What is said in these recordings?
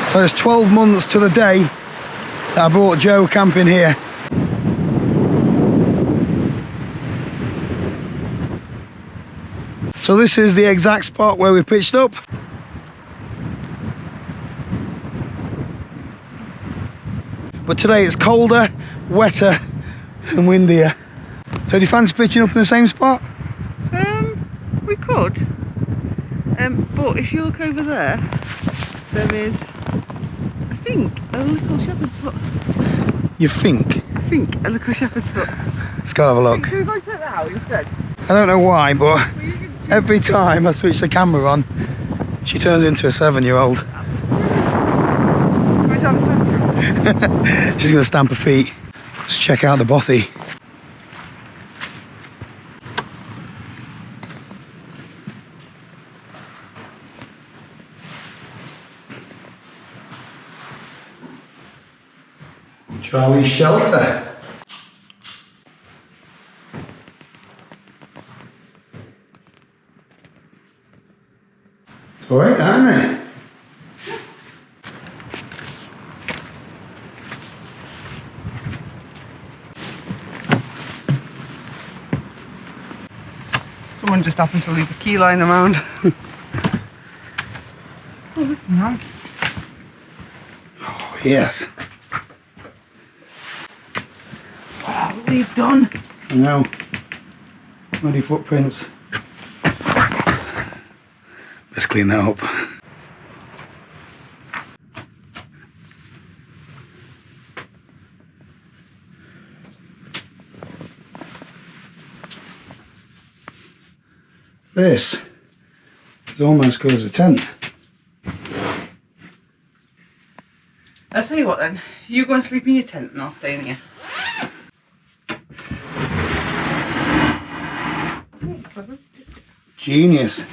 So it's 12 months to the day that I brought Joe camping here. So this is the exact spot where we pitched up. But today it's colder, wetter and windier. So do you fancy pitching up in the same spot? We could. But if you look over there, there is, I think, a little shepherd's hut. You think? I think a little shepherd's hut. Let's go have a look. Should we go check that out instead? I don't know why, but every time I switch the camera on, she turns into a 7-year-old. She's going to stamp her feet. Let's check out the bothy. Charlie's shelter. It's alright, isn't it? Someone just happened to leave a key lying around. Oh, this is nice. Oh, yes. Wow, what we've done. I know. Muddy footprints. Let's clean that up. This is almost good as a tent. I'll tell you what then, you go and sleep in your tent and I'll stay in here. Genius.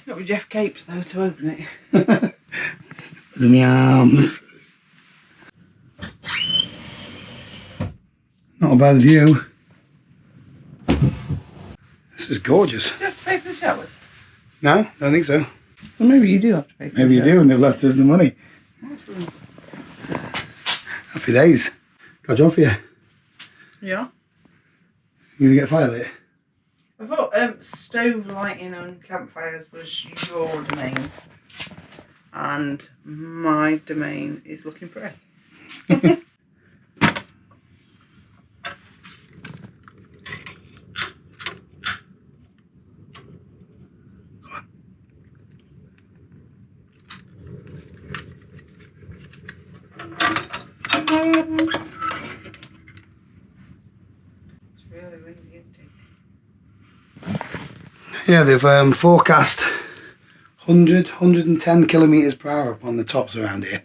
Got with Jeff Capes though to open it. In the arms. Not a bad view. This is gorgeous. Do you have to pay for the showers? No, don't think so. Well, maybe you do have to pay for Maybe you do, and they've left us the money. That's really... Happy days. Got a job for you. Yeah. You gonna get fire lit? I thought stove lighting on campfires was your domain. And my domain is looking pretty. Yeah, they've forecast 110 kilometres per hour up on the tops around here.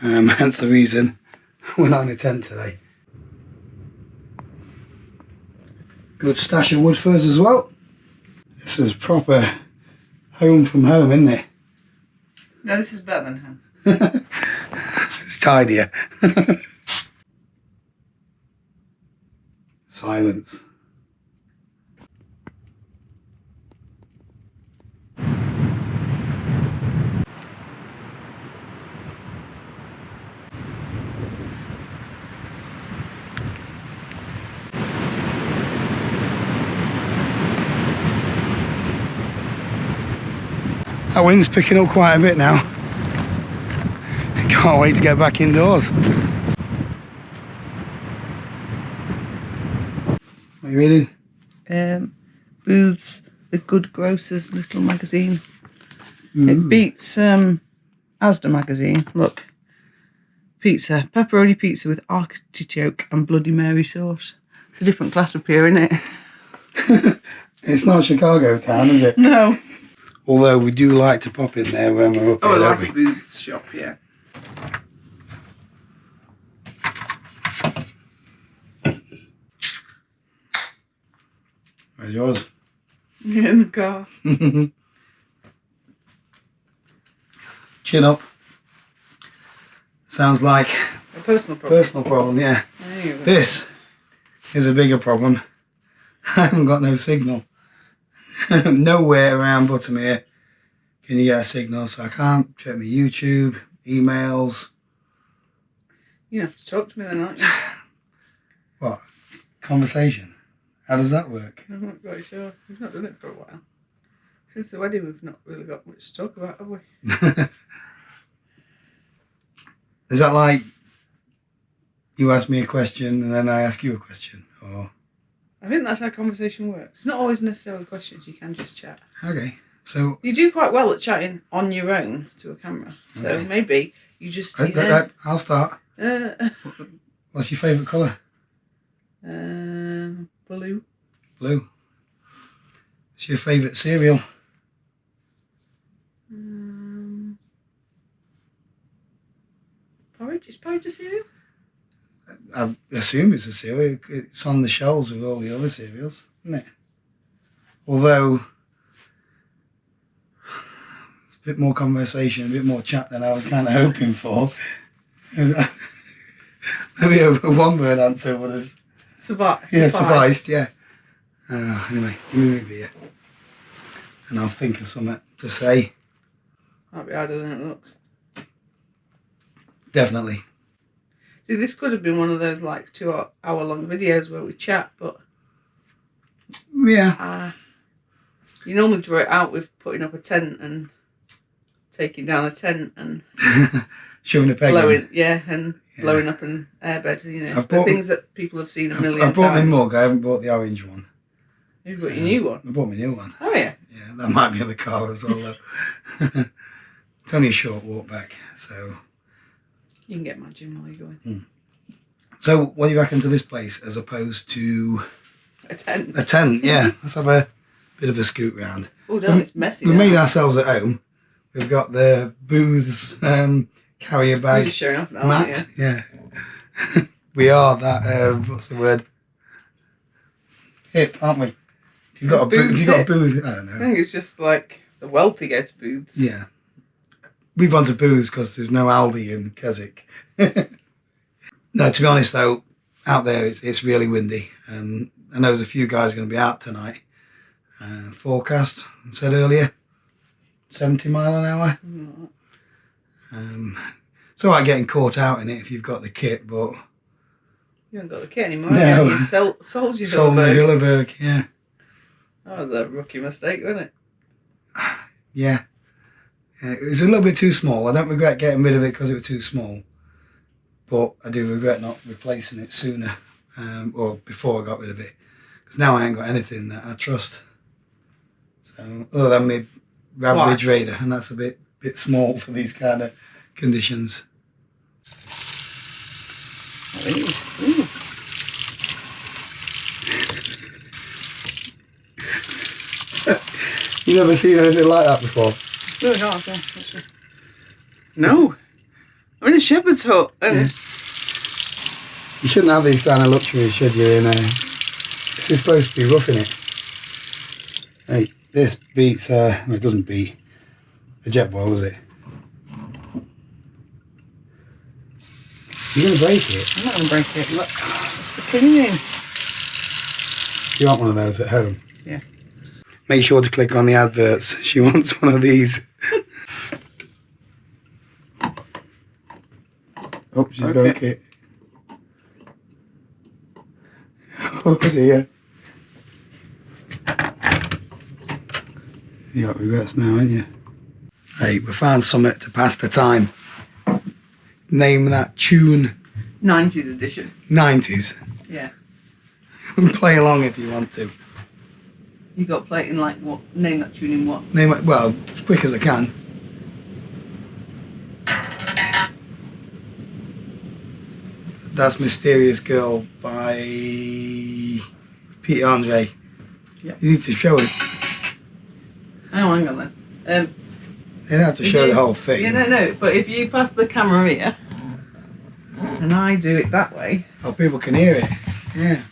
Hence the reason we're not in a tent today. Good stash of wood for us as well. This is proper home from home, isn't it? No, this is better than home. It's tidier. Silence. That wind's picking up quite a bit now. Can't wait to get back indoors. What are you reading? Booth's The Good Grocer's little magazine. It beats Asda magazine. Look. Pizza. Pepperoni pizza with artichoke and Bloody Mary sauce. It's a different class of beer, isn't it? It's not Chicago town, is it? No. Although we do like to pop in there when we're up here, I don't like we? Booth's shop, yeah. Where's yours? Yeah, in the car. Chin up. Sounds like A personal problem. personal problem, yeah. There you go. This is a bigger problem. I haven't got no signal. Nowhere around Buttermere Can you get a signal? So I can't check my YouTube, emails. You have to talk to me then, aren't you? What? Conversation? How does that work? I'm not quite sure. We've not done it for a while. Since the wedding, we've not really got much to talk about, have we? Is that like you ask me a question and then I ask you a question? Or I think that's how conversation works. It's not always necessarily questions, you can just chat. okay. So You do quite well at chatting on your own to a camera. So okay. maybe you just... I'll start. What's your favourite colour? Blue. Blue. What's your favourite cereal? Porridge? Is porridge a cereal? I assume it's a cereal. It's on the shelves with all the other cereals, isn't it? Although it's a bit more conversation, a bit more chat than I was kind of hoping for. Maybe a one-word answer would have sufficed. Yeah. Anyway, give me a beer, and I'll think of something to say. Might be harder than it looks. Definitely. See, this could have been one of those like 2-hour-long videos where we chat, but yeah, you normally draw it out with putting up a tent and taking down a tent and shoving a peg blowing, blowing up an airbed. You know, the things that people have seen a million times. I bought my mug. I haven't bought the orange one. You've got your new one. I bought my new one. Oh yeah. Yeah, that might be in the car as well though. It's only a short walk back, so. You can get my gym while you're going. So, what do you reckon to this place as opposed to a tent? A tent, yeah. Let's have a bit of a scoot round. Oh, damn, it's messy. We made ourselves at home. We've got the booths carrier bag. You're just showing off now, mat. aren't you? Yeah. We are that. What's the word? Hip, aren't we? If you've got a booth, if you've got a booth, I don't know. I think it's just like the wealthy go to booths. Yeah. We've gone to booths because there's no Aldi in Keswick. No, to be honest though, out there it's really windy. And I know there's a few guys going to be out tonight. Forecast, I said earlier, 70 mile an hour. It's all right getting caught out in it if you've got the kit, but... You haven't got the kit anymore, no. You sold your Sold my Hilleberg, yeah. That was a rookie mistake, wasn't it? Yeah. It was a little bit too small. I don't regret getting rid of it because it was too small. But I do regret not replacing it sooner, or before I got rid of it. Because now I ain't got anything that I trust. So, other than my Ravage Raider, and that's a bit small for these kind of conditions. You've never seen anything like that before? Really hard, yeah. No. I'm in a shepherd's hut. Yeah. You shouldn't have these kind of luxuries, should you? This is supposed to be roughing it. Hey, this beats, well, it doesn't beat a jet boil, does it? You're going to break it? I'm not going to break it. Look, it's the cleaning. You want one of those at home? Yeah. Make sure to click on the adverts. She wants one of these. Oh, she's broke it. Oh dear. You got regrets now, haven't you? Hey, we found something to pass the time. Name that tune. 90s edition. 90s. Yeah. Play along if you want to. You got to play it in like what? Name that tune in what? Name it, well, as quick as I can. That's Mysterious Girl by Peter Andre. Yeah. You need to show it. Oh, hang on then. You don't have to show the whole thing. Yeah, no, but if you pass the camera here, and I do it that way... Oh, people can hear it. Yeah.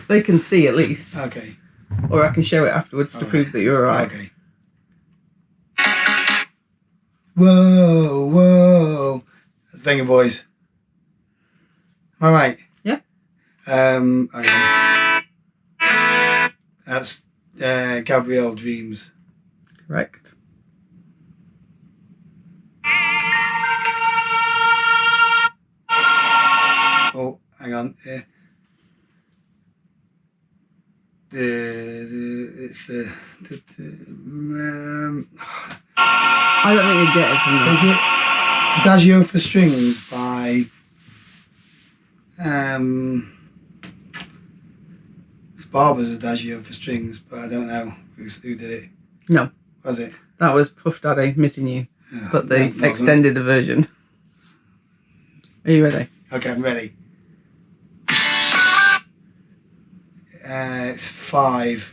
They can see at least. Okay. Or I can show it afterwards to prove that you're alright. Okay. Whoa, whoa. Finger boys. Alright. Yeah. Okay. That's Gabrielle Dreams. Correct. Oh, hang on. Yeah. It's the I don't think you get it from this. is it Adagio for Strings by it's Barber's Adagio for Strings, but I don't know who did it. No. Was it? That was Puff Daddy, Missing You, Oh, but the no, it extended version. Are you ready? Okay, I'm ready. It's 5.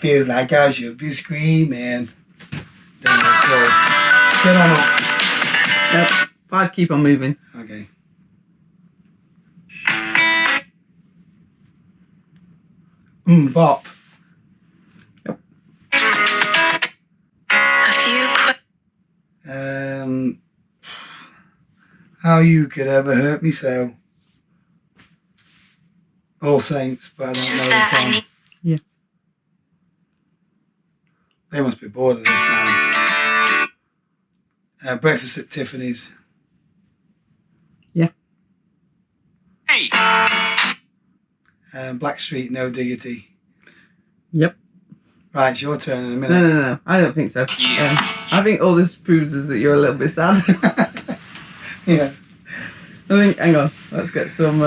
Feel like I should be screaming. Then let's go. Get on up. Yep. 5, keep on moving. Okay. Bop. Yep. How you could ever hurt me so. All Saints, but I don't know the song. Yeah. They must be bored of this now. Breakfast at Tiffany's. Yeah. Hey. Blackstreet, No Diggity. Yep. Right, it's your turn in a minute. No. I don't think so. Yeah. I think all this proves is that you're a little bit sad. Yeah. I think, hang on, let's get some,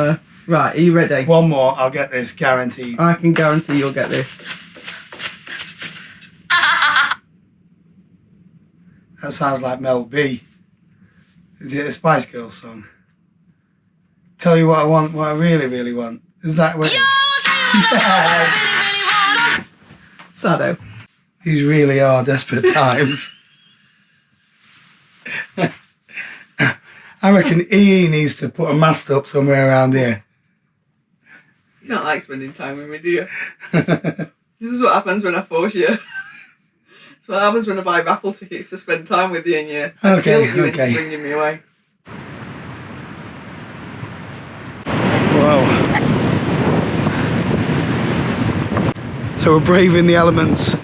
right, are you ready? One more, I'll get this, guaranteed. I can guarantee you'll get this. That sounds like Mel B. Is it a Spice Girls song? Tell you what I want, what I really, really want. Is that what? Sado. These really are desperate times. I reckon EE needs to put a mast up somewhere around here. You don't like spending time with me, do you? This is what happens when I force you. It's what happens when I buy raffle tickets to spend time with you and you guilt you into bringing me away. Wow. So we're braving the elements.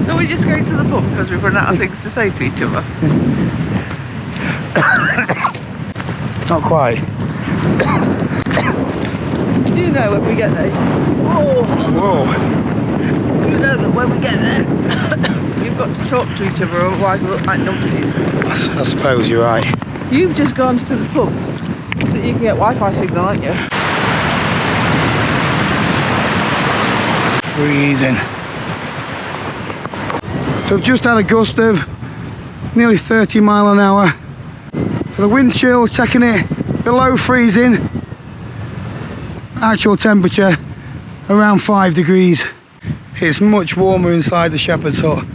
Are we just going to the pub because we've run out of things to say to each other? Not quite. Do you know when we get there? Whoa. Do you know that when we get there, we've got to talk to each other, otherwise we look like numpties. I suppose you're right. You've just gone to the pub so that you can get Wi-Fi signal, aren't you? Freezing. So we've just had a gust of nearly 30 mile an hour. So the wind chill's taking it below freezing. Actual temperature around 5 degrees. It's much warmer inside the shepherd's hut.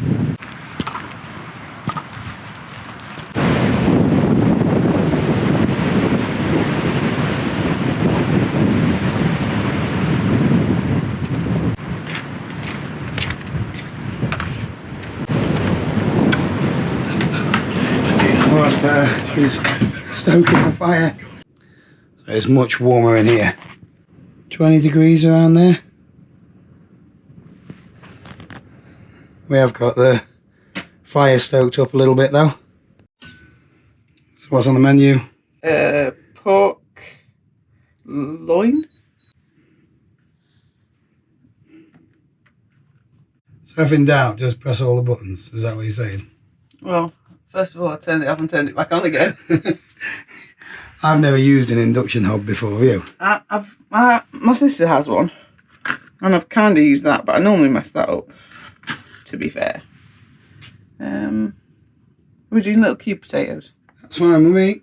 She's stoking the fire. So it's much warmer in here. 20 degrees around there. We have got the fire stoked up a little bit though. So what's on the menu? Pork loin. So if in doubt, just press all the buttons. Is that what you're saying? Well, first of all, I turned it off and turned it back on again. I've never used an induction hob before, have you? My sister has one, and I've kind of used that, but I normally mess that up, to be fair. We're doing little cube potatoes. That's fine with me.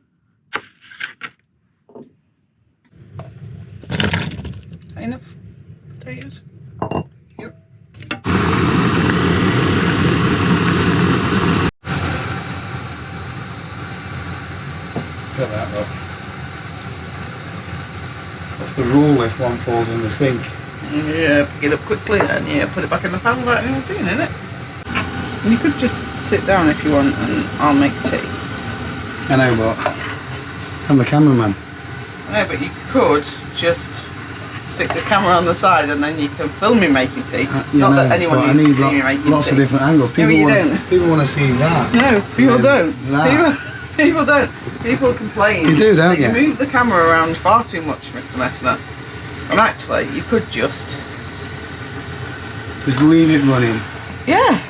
Enough potatoes? Yep. Look at that, look. That's the rule if one falls in the sink. Yeah, pick it up quickly and yeah, put it back in the pan without anyone seeing it, innit? And you could just sit down if you want and I'll make tea. I know, but I'm the cameraman. No, but you could just stick the camera on the side and then you can film me making tea. Not that anyone but I needs to need see me making tea. lots of different angles. No, you don't. People want to see that. No, people don't. That. People don't. People complain. You do, don't that you? You move the camera around far too much, Mr. Messner. And actually, you could just leave it running. Yeah.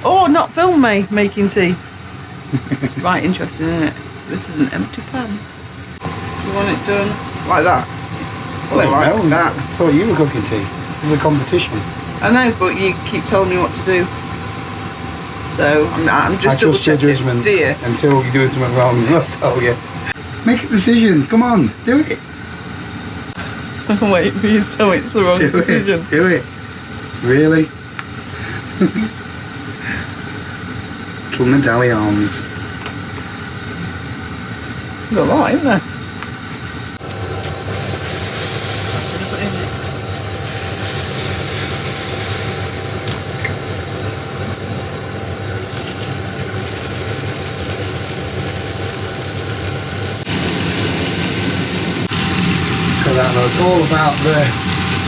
Or not film me making tea. It's right interesting, isn't it? This is an empty pan. You want it done like that? Well, like no, that. I thought you were cooking tea. This is a competition. I know, but you keep telling me what to do. So I'm just I double trust your checking. judgment Dear. until you're doing something wrong. I'll tell you. Make a decision. Come on, do it. Wait for you to tell me it's the wrong decision. Do it. Really? Little medallions. There's a lot, isn't there? So that it's all about the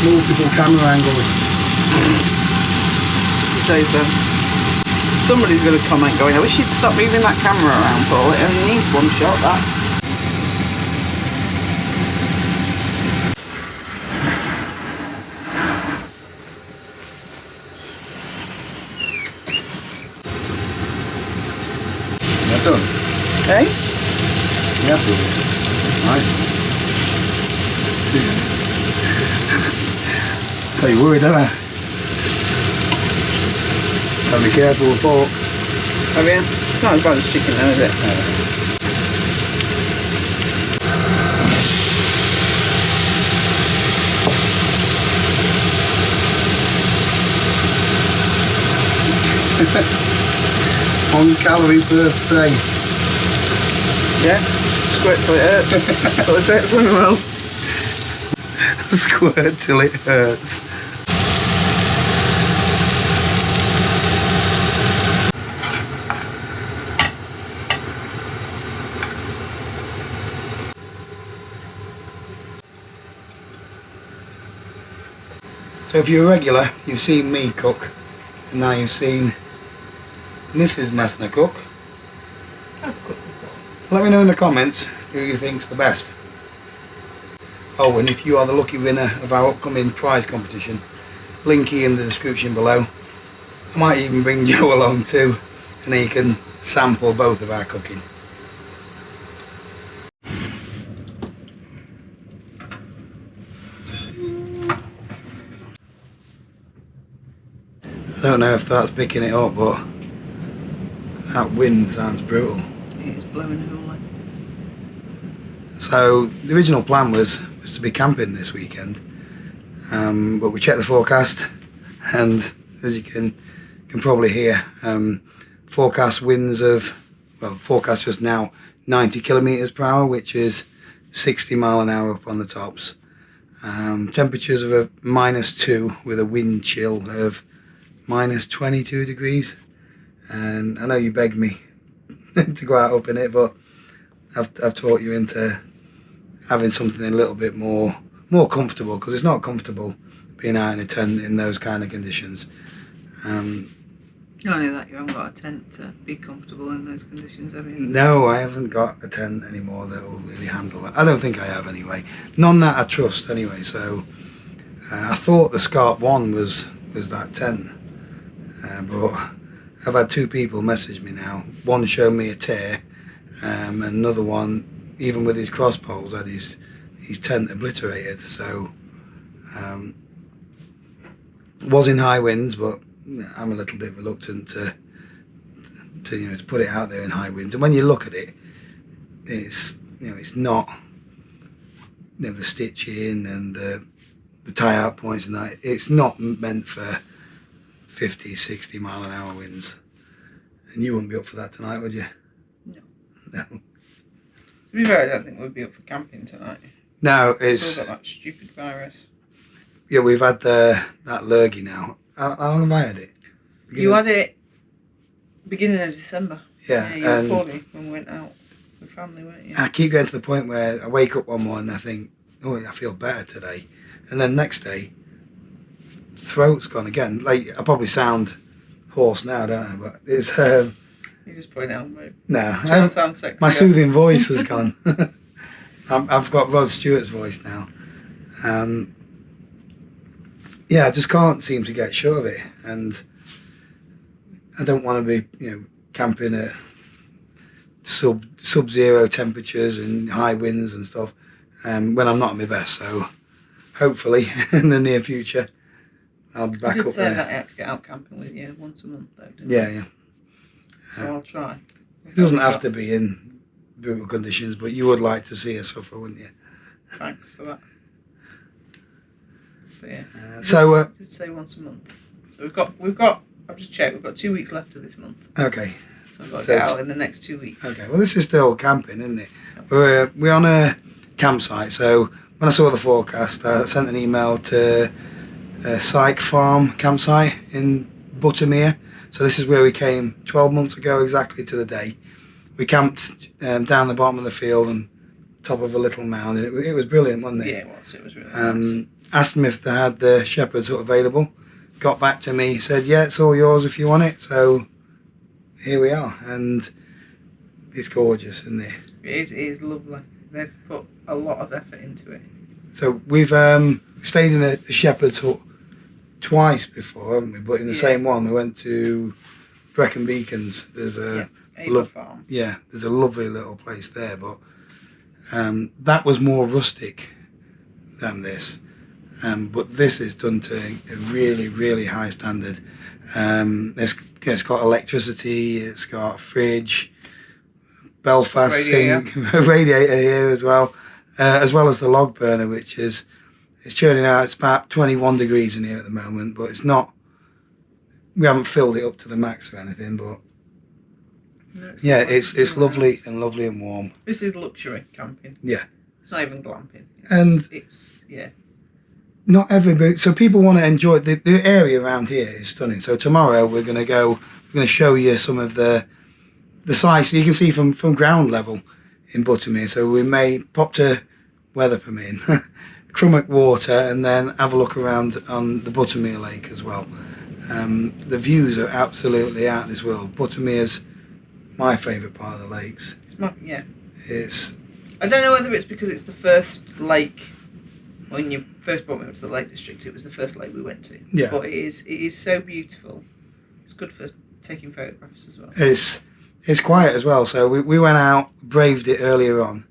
multiple camera angles. You say so. Somebody's going to comment going, I wish you'd stop moving that camera around, Paul. It only needs one shot, that. That's done. Okay? Yeah, it's nice. Got you worried, don't I? Gotta be careful with pork. Oh yeah? It's not as bad as chicken though, is it? One calorie per spray. Yeah? Squirt till it hurts. Well, say it swimming well. Squirt till it hurts. So if you're a regular, you've seen me cook, and now you've seen Mrs. Messner cook. I've cooked before. Let me know in the comments who you think's the best. Oh, and if you are the lucky winner of our upcoming prize competition, linky in the description below. I might even bring Joe along too, and he can sample both of our cooking. I don't know if that's picking it up, but that wind sounds brutal. It's blowing hooly. So the original plan was to be camping this weekend, but we checked the forecast, and as you can probably hear, forecast winds of, well, forecast just now 90 kilometers per hour, which is 60 mile an hour up on the tops. Temperatures of a -2 with a wind chill of -22 degrees, and I know you begged me to go out up in it, but I've taught you into having something a little bit more comfortable, because it's not comfortable being out in a tent in those kind of conditions. Not only that, you haven't got a tent to be comfortable in those conditions, have you? No, I haven't got a tent anymore that will really handle that. I don't think I have anyway. None that I trust anyway. So I thought the Scarp 1 was that tent, but I've had 2 people message me now. One showed me a tear, and another one, even with his cross poles, had his tent obliterated. So was in high winds, but I'm a little bit reluctant to put it out there in high winds. And when you look at it, it's it's not the stitching and the tie out points and that. It's not meant for 50, 60 mile an hour winds. And you wouldn't be up for that tonight, would you? No. No. To be fair, I don't think we'd be up for camping tonight. No, it's Still got that stupid virus. yeah. We've had that lurgy now. How long have I had it? You had it beginning of December. Yeah, you were poorly when we went out with family, weren't you? I keep getting to the point where I wake up one morning and I think, oh, I feel better today, and then next day, throat's gone again. Like I probably sound hoarse now, don't I? But it's You just put it on, mate. no. Trying to sound sexy. My soothing voice has gone. I've got Rod Stewart's voice now. Yeah, I just can't seem to get short of it, and I don't want to be, camping at sub-zero temperatures and high winds and stuff when I'm not at my best. So hopefully in the near future I'll be back I did up say there. that I had to get out camping with you once a month, though, didn't Yeah, I? yeah. So I'll try. It doesn't have to be in brutal conditions, but you would like to see us suffer, wouldn't you? Thanks for that. But yeah. So I did say once a month. So we've got. I've just checked. We've got 2 weeks left of this month. okay. So I've got to So get it's- out in the next 2 weeks. Okay, well, this is still camping, isn't it? We're on a campsite, so when I saw the forecast, I sent an email to a Psych Farm campsite in Buttermere. So this is where we came 12 months ago, exactly to the day. We camped down the bottom of the field and top of a little mound. And it was brilliant, wasn't it? Yeah, it was. It was really nice. Asked them if they had the shepherd's hut available. Got back to me, said, yeah, it's all yours if you want it. So here we are, and it's gorgeous, isn't it? It is lovely. They've put a lot of effort into it. So we've stayed in a shepherd's hut twice before, haven't we? But in the same one, we went to Brecon Beacons. There's a Farm. yeah, there's a lovely little place there, but that was more rustic than this. But this is done to a really, really high standard. It's got electricity, it's got a fridge, Belfast radiator here as well as the log burner, which is it's churning out. It's about 21 degrees in here at the moment, but it's not. We haven't filled it up to the max or anything, but No, yeah, it's lovely nice. and lovely and warm. This is luxury camping. Yeah, It's not even glamping. It's not everybody. So people want to enjoy the area around here is stunning. So tomorrow we're going to show you some of the sites so you can see from ground level in Buttermere. So we may pop to, weather permitting, Crummock Water, and then have a look around on the Buttermere Lake as well. The views are absolutely out of this world. Buttermere's my favourite part of the lakes. It's. I don't know whether it's because it's the first lake. When you first brought me up to the Lake District, it was the first lake we went to. Yeah. But it is so beautiful. It's good for taking photographs as well. It's quiet as well. So we went out, braved it earlier on,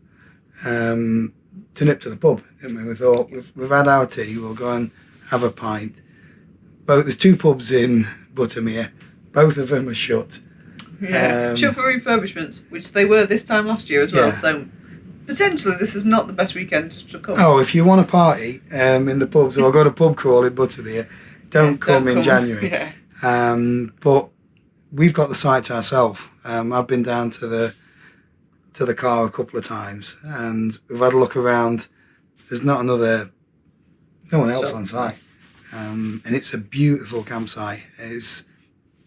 to nip to the pub, didn't we? We thought we've had our tea, we'll go and have a pint. There's 2 pubs in Buttermere. Both of them are shut. Yeah. Shut for refurbishments, which they were this time last year as well. Yeah. So potentially this is not the best weekend to come. Oh, if you want to party in the pubs or go to pub crawl in Buttermere, don't come in January. Yeah. But we've got the site to ourselves. I've been down to the car a couple of times, and we've had a look around. There's no one else on site, and it's a beautiful campsite. It's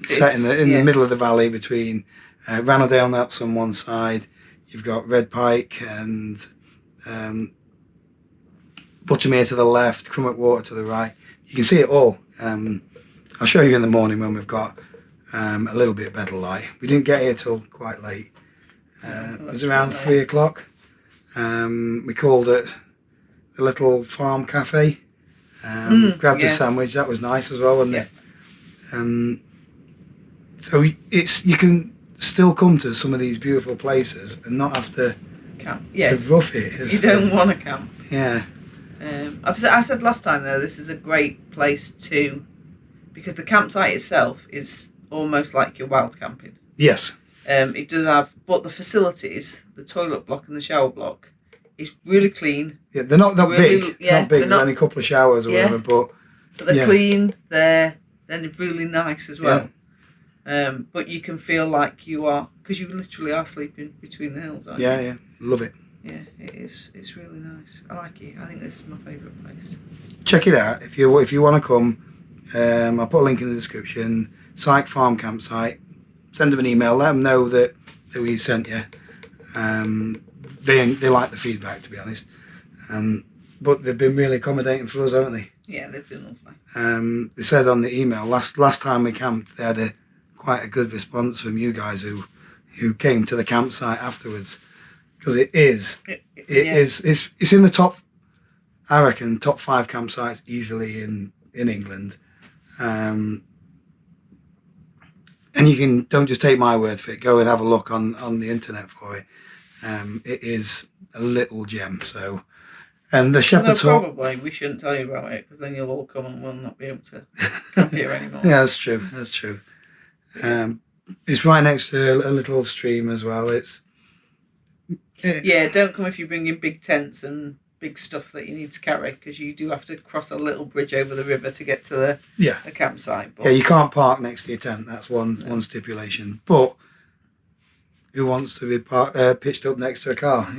set in the middle of the valley between Ranelagh that's on one side. You've got Red Pike and Buttermere to the left, Crummock Water to the right. You can see it all. I'll show you in the morning when we've got a little bit better light. We didn't get here till quite late. It was around 3 o'clock. We called it the little farm cafe. Grabbed a sandwich. That was nice as well, wasn't it? So you can still come to some of these beautiful places and not have to Camp. to rough it. You don't want to camp. Yeah. I said last time though, this is a great place because the campsite itself is almost like your wild camping. Yes. It does have, but the facilities, the toilet block and the shower block, is really clean. Yeah, they're not that really, big. yeah, Not big. they're There's not- only a couple of showers or Yeah. whatever, but They're clean. They're really nice as well. Yeah. But you can feel like you are, because you literally are sleeping between the hills, aren't you? yeah, love it. Yeah, it is. It's really nice. I like it. I think this is my favourite place. Check it out if you want to come. I'll put a link in the description. Psych Farm campsite. Send them an email. Let them know that we sent you. They like the feedback, to be honest. but they've been really accommodating for us, haven't they? Yeah, they've been lovely. They said on the email last time we camped, they had quite a good response from you guys who came to the campsite afterwards, because it's in the top, I reckon, top 5 campsites easily in England. And you can, don't just take my word for it, go and have a look on the internet for it. It is a little gem. So, and the Shepherd's Hut. Probably we shouldn't tell you about it, because then you'll all come and we'll not be able to camp here anymore. Yeah, that's true. That's true. It's right next to a little stream as well. Yeah, don't come if you bring in big tents and big stuff that you need to carry, because you do have to cross a little bridge over the river to get to the campsite. But, yeah, you can't park next to your tent. That's one stipulation. But who wants to be pitched up next to a car?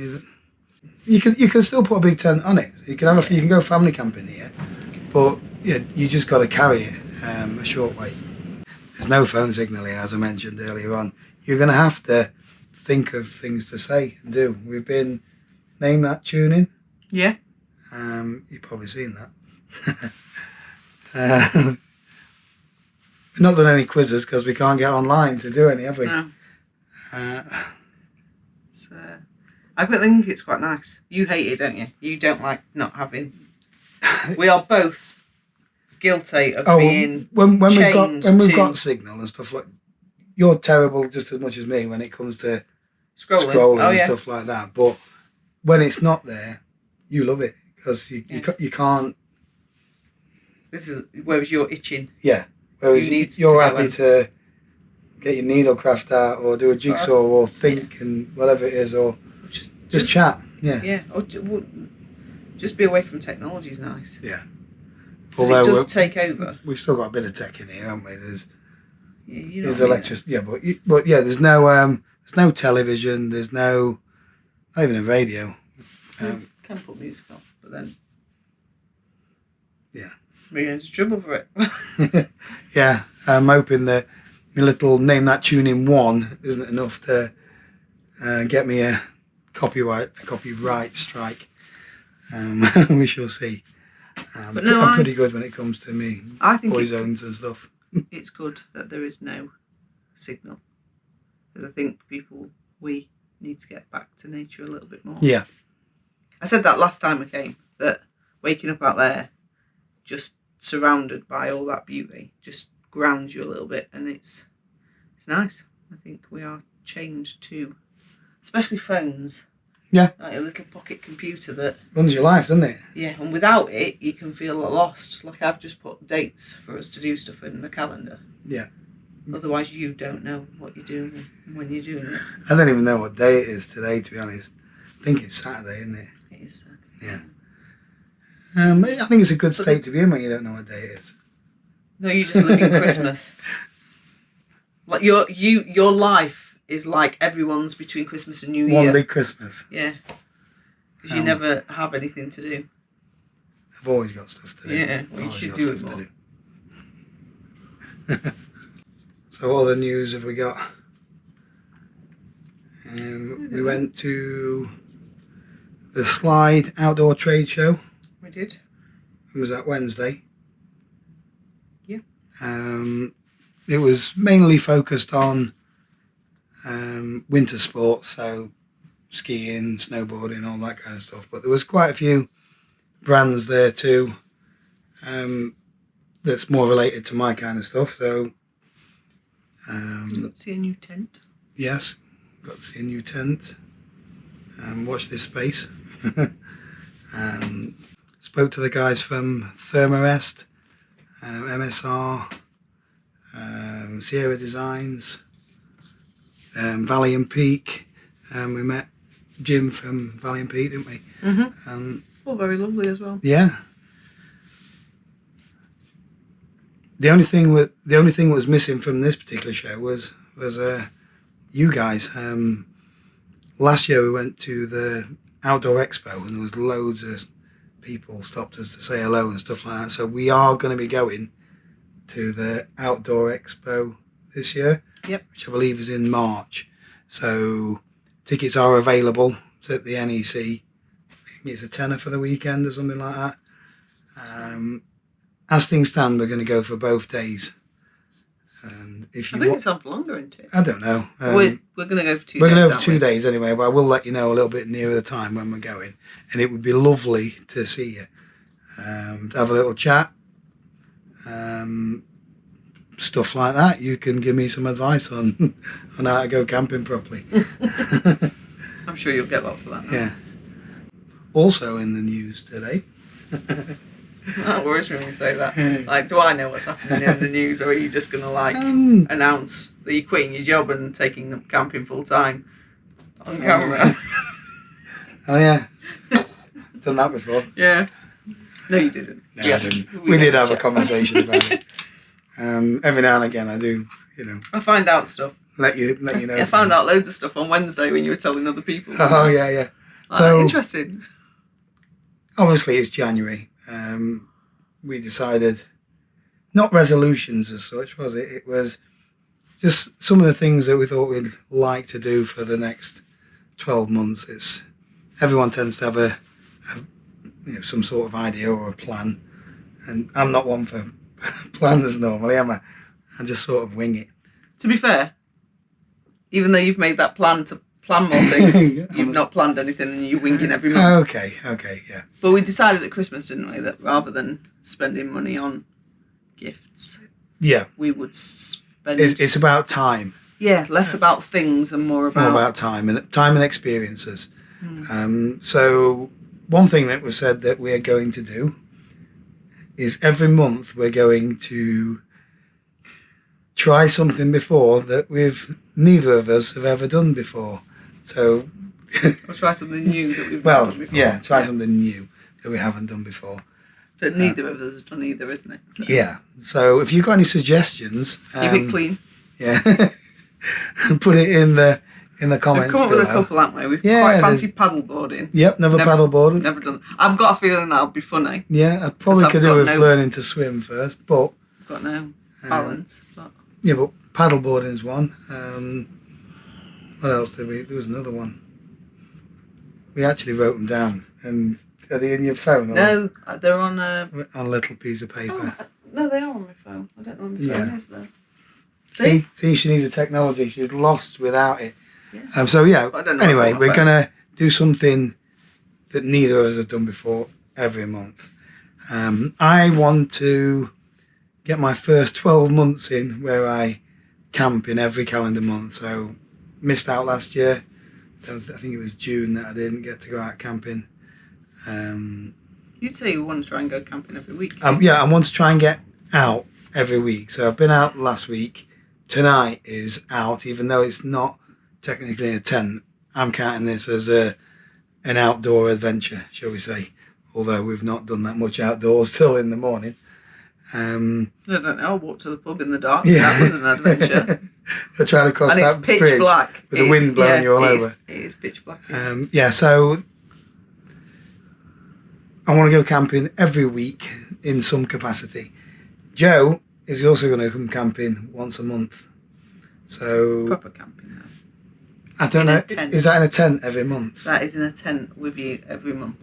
You can still put a big tent on it. You can you can go family camping here, but yeah, you just got to carry it a short way. There's no phone signal here, as I mentioned earlier on. You're going to have to think of things to say and do. We've been name that tuning. Yeah. You've probably seen that. We've not done any quizzes because we can't get online to do any, have we? No. I think it's quite nice. You hate it, don't you? You don't like not having. We are both guilty of being when we've chained got signal and stuff like. You're terrible just as much as me when it comes to scrolling and stuff like that. But when it's not there, you love it because you can't. Whereas you're itching. Yeah. Whereas you're happy to get your needlecraft out or do a jigsaw or think and whatever it is, or just chat. Yeah. Yeah. Or just be away from technology is nice. Yeah. Although it does take over. We've still got a bit of tech in here, haven't we? There's electricity. Yeah, but yeah, there's no television. There's not even a radio. Can put music on, but then. Yeah. We're going into trouble for it. Yeah, I'm hoping that my little name that tune in 1 isn't enough to get me a copyright strike. We shall see. But no, I'm pretty good when it comes to me boy zones and stuff. It's good that there is no signal, because I think we need to get back to nature a little bit more. Yeah. I said that last time I came, that waking up out there, just surrounded by all that beauty, just grounds you a little bit, and it's nice. I think we are chained to, especially phones. Yeah. Like a little pocket computer that runs your life, doesn't it? Yeah, and without it, you can feel lost. Like I've just put dates for us to do stuff in the calendar. Yeah. Otherwise, you don't know what you're doing when you're doing it. I don't even know what day it is today, to be honest. I think it's Saturday, isn't it? It is Saturday. Yeah. I think it's a good state to be in when you don't know what day it is. No, you just live in Christmas. Like your life is like everyone's between Christmas and New Year. One big Christmas. Yeah. Because you never have anything to do. I've always got stuff to do. Yeah, we should do it more. So what other news have we got? We went to the Slide Outdoor Trade Show. We did. It was that Wednesday. Yeah. It was mainly focused on winter sports, so skiing, snowboarding, all that kind of stuff. But there was quite a few brands there too that's more related to my kind of stuff. So you got to see a new tent. Yes, got to see a new tent. Watch this space. Spoke to the guys from Thermarest, MSR, Sierra Designs, Valley and Peak. We met Jim from Valley and Peak, didn't we? Mm-hmm. All very lovely as well. Yeah. The only thing that was missing from this particular show was you guys. Last year we went to the Outdoor Expo and there was loads of people stopped us to say hello and stuff like that. So we are going to be going to the Outdoor Expo this year. Yep. Which I believe is in March. So tickets are available at the NEC. think it's a tenner for the weekend or something like that. As things stand, we're going to go for both days. And if you I think it's on for longer, isn't it? I don't know. We're going to go for 2 days. We're going to go for 2 days anyway, but I will let you know a little bit nearer the time when we're going. And it would be lovely to see you. To have a little chat. Stuff like that. You can give me some advice on how to go camping properly. I'm sure you'll get lots of that. Yeah. Also in the news today. That worries me when you say that. Like, do I know what's happening in the news, or are you just going to announce that you're quitting your job and taking up camping full time on camera? Oh yeah, done that before. Yeah. No, you didn't. No, I didn't. We did have a conversation about it. Every now and again, I do. I find out stuff. Let you know. I found out loads of stuff on Wednesday when you were telling other people. Oh yeah. So interesting. Obviously, it's January. We decided, not resolutions as such, was it? It was just some of the things that we thought we'd like to do for the next 12 months. Everyone tends to have some sort of idea or a plan, and I'm not one for plans normally, am I? I just sort of wing it. To be fair, even though you've made that plan to plan more things, you've not planned anything and you're winging every month. Okay, yeah. But we decided at Christmas, didn't we, that rather than spending money on gifts, we would spend... It's about time. Yeah, less about things and more about time and experiences. So one thing that was said that we're going to do is every month we're going to try something before that neither of us have ever done before. So or try something new that we've not done before. Yeah, try something new that we haven't done before. That neither of us has done either, isn't it? So. Yeah. So if you've got any suggestions, keep it clean. Yeah. Put it in the comments. We've come up with a couple, haven't we? We've quite fancy paddleboarding. Yep, never paddleboarded. Never done. I've got a feeling that'll be funny. Yeah, I probably could do with learning to swim first, but I've got no balance. Yeah, but paddleboarding is one. What else did we? There was another one. We actually wrote them down. And are they in your phone? No, they're on a little piece of paper. Oh, no, they are on my phone. I don't know on my phone is there. See, she needs a technology. She's lost without it. Yeah. So anyway, we're gonna do something that neither of us have done before every month. I want to get my first 12 months in where I camp in every calendar month. So missed out last year. I think it was June that I didn't get to go out camping. You'd say you want to try and go camping every week. I want to try and get out every week. So I've been out last week. Tonight is out, even though it's not technically a tent. I'm counting this as an outdoor adventure, shall we say. Although we've not done that much outdoors till in the morning. I don't know. I walked to the pub in the dark. Yeah. That was an adventure. I tried to cross that bridge black. with the wind blowing you all over. It is pitch black. So I want to go camping every week in some capacity. Joe is also going to come camping once a month. So proper camping though. I don't know. Is that in a tent every month? That is in a tent with you every month.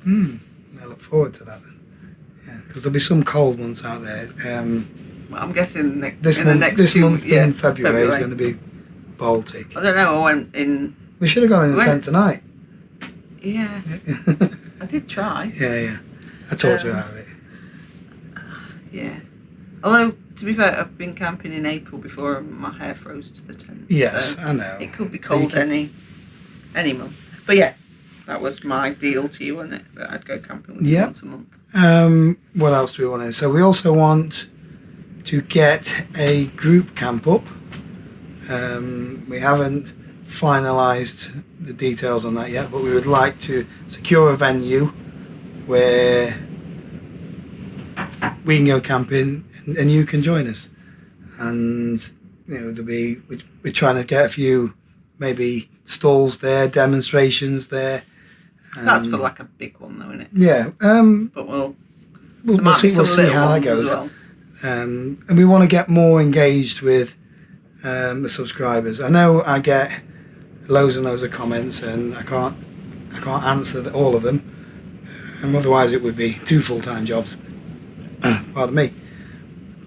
I look forward to that then. Yeah, because there'll be some cold ones out there. Well, I'm guessing this month in February is going to be Baltic. I don't know. I went in. We should have gone in the tent tonight. Yeah. I did try. Yeah. I talked you out of it. Yeah. Although, to be fair, I've been camping in April before and my hair froze to the tent. Yes, so I know. It could be cold any month. But yeah, that was my deal to you, wasn't it? That I'd go camping with you once a month. What else do we want to do? So we also want to get a group camp up. We haven't finalised the details on that yet, but we would like to secure a venue where we can go camping and you can join us. And we're trying to get a few maybe stalls there, demonstrations there. That's for like a big one though, isn't it? Yeah. But we'll see how that goes. Well. And we want to get more engaged with the subscribers. I know I get loads and loads of comments and I can't answer all of them. and otherwise it would be 2 full-time jobs. Pardon me.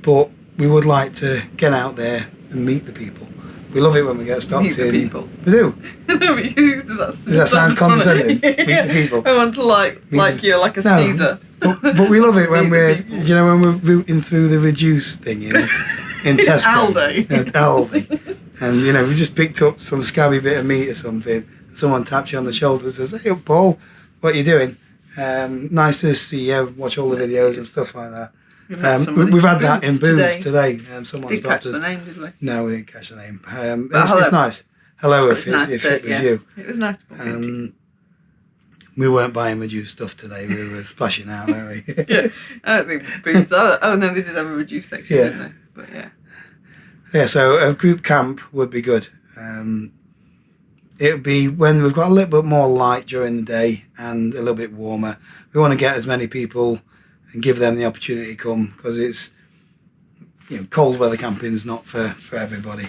But we would like to get out there and meet the people. We love it when we get stopped Meet the in. people. We do. Does that sound condescending? Meet the people. I want to like you, like a No, Caesar. But we love it when Meet the we're, people. you know, when we're rooting through the reduced thing in Tesco's. Aldi. At Aldi. And, you know, we just picked up some scabby bit of meat or something. Someone taps you on the shoulder and says, "Hey, Paul, what are you doing? Nice to see you, watch all the videos and stuff like that." We've had that in Booths today. Someone Didn't catch stopped us. the name, did we? No, we didn't catch the name. hello. It's nice. Hello, if It was nice it was you. It was nice to bump into. We weren't buying reduced stuff today. We were splashing out, weren't we? Yeah, I don't think Booths. Oh no, they did have a reduced section, didn't they? But yeah. Yeah, so a group camp would be good. It would be when we've got a little bit more light during the day and a little bit warmer. We want to get as many people and give them the opportunity to come, because it's, you know, cold weather camping is not for everybody.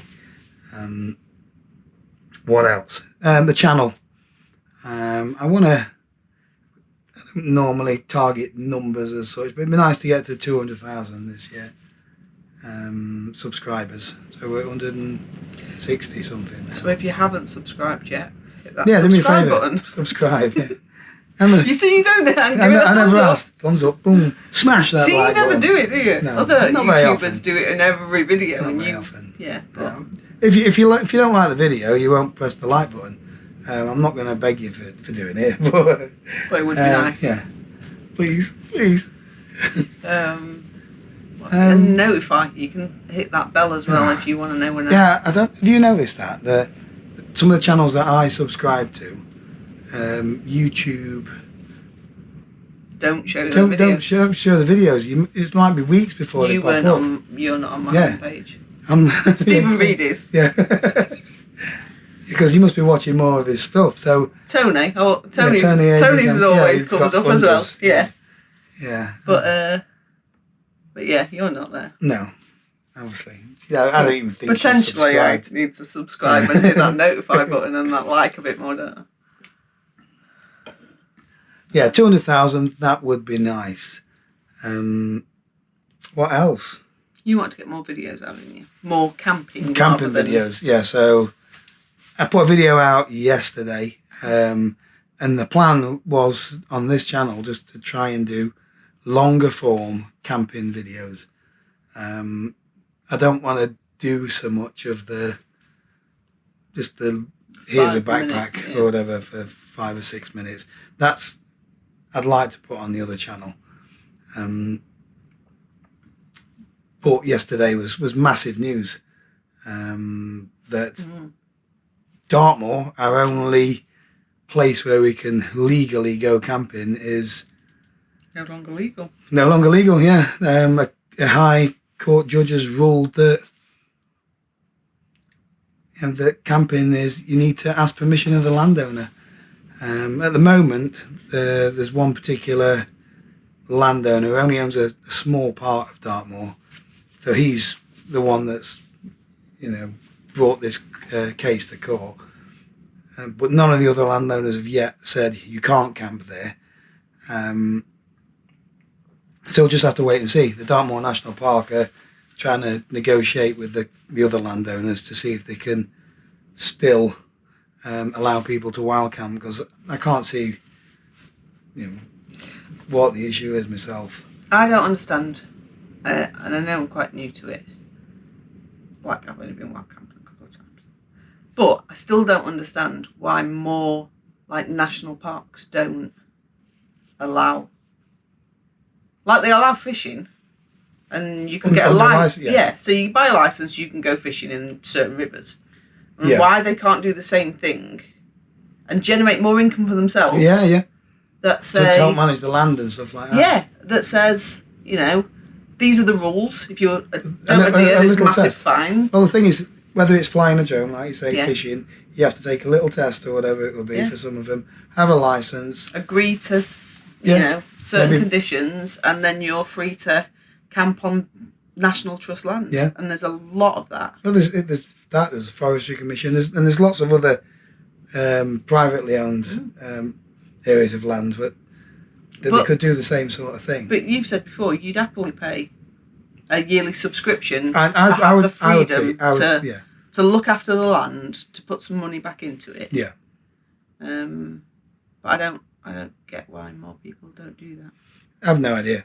What else? The channel. I don't normally target numbers as such, but it'd be nice to get to 200,000 this year. Subscribers. So we're 160 something now. So if you haven't subscribed yet, hit that do me a subscribe favour. button. Subscribe, yeah. And You see, you don't give it a I thumbs never up. asked. Thumbs up, boom, smash that See, you like never button. do it, do you? No, Other not very YouTubers often. do it in every video, Not and very you, often. yeah. No. If you don't like the video, you won't press the like button. I'm not going to beg you for doing it, but But it would be nice. Yeah, please. And notify. You can hit that bell as well if you want to know when. Yeah, have you noticed that some of the channels that I subscribe to, YouTube, Don't show the don't video. show the videos. It might be weeks before You they pop weren't up. you're not on my Yeah. homepage. Stephen Reed is. Yeah. Because you must be watching more of his stuff. So Tony's Tony has always he's comes got up as well. wonders. Yeah. Yeah. But yeah, you're not there. No, obviously. Yeah, I don't even think Potentially, I subscribe. need to subscribe and hit that notify button and that like a bit more, don't I? Yeah, 200,000. That would be nice. What else? You want to get more videos out, don't you? More camping. Camping rather than- videos. Yeah. So I put a video out yesterday, and the plan was on this channel just to try and do longer form camping videos. I don't want to do so much of here's a 5 backpack minutes, yeah. or whatever for 5 or 6 minutes. I'd like to put on the other channel. But yesterday was massive news that Dartmoor, our only place where we can legally go camping, is No longer legal. no longer legal. Yeah, a high court judge has ruled that that camping is, you need to ask permission of the landowner. At the moment, there's one particular landowner who only owns a small part of Dartmoor, so he's the one that's brought this case to court. But none of the other landowners have yet said you can't camp there. So we'll just have to wait and see. The Dartmoor National Park are trying to negotiate with the other landowners to see if they can still allow people to wild camp, because I can't see what the issue is myself. I don't understand, and I know I'm quite new to it. Like, I've only been wild camping a couple of times. But I still don't understand why more, like, national parks don't allow... Like, they allow fishing, and you can get a license. Yeah, so you buy a license, you can go fishing in certain rivers. And why they can't do the same thing and generate more income for themselves? Yeah. That To say... help manage the land and stuff like that. Yeah, that says, these are the rules. If you don't adhere, there's massive fine. Well, the thing is, whether it's flying a drone, like you say, Yeah. fishing, you have to take a little test or whatever it will be for some of them, have a license. Agree to, certain conditions, and then you're free to camp on National Trust land. Yeah. And there's a lot of that. Well, there's a Forestry Commission, there's lots of other privately owned areas of land, but that they could do the same sort of thing. But you've said before you'd happily pay a yearly subscription I have would, the freedom yeah. to look after the land, to put some money back into it. Yeah. But I don't get why more people don't do that. I have no idea.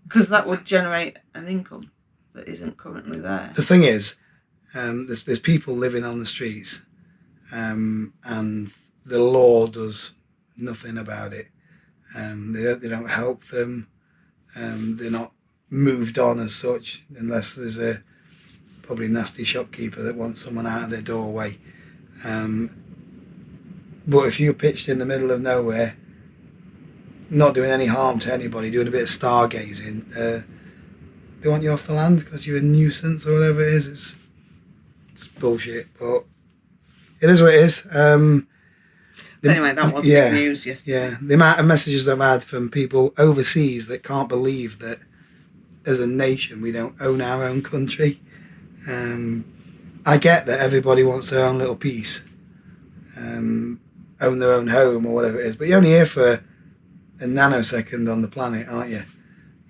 Because that would generate an income that isn't currently there. The thing is, there's people living on the streets, and the law does nothing about it. They don't help them. They're not moved on as such, unless there's a probably nasty shopkeeper that wants someone out of their doorway. But if you're pitched in the middle of nowhere, not doing any harm to anybody, doing a bit of stargazing, they want you off the land because you're a nuisance or whatever it is. It's bullshit, but it is what it is. Anyway, that was big news yesterday. Yeah, the amount of messages I've had from people overseas that can't believe that as a nation we don't own our own country. I get that everybody wants their own little piece, own their own home or whatever it is, but you're only here for a nanosecond on the planet, aren't you?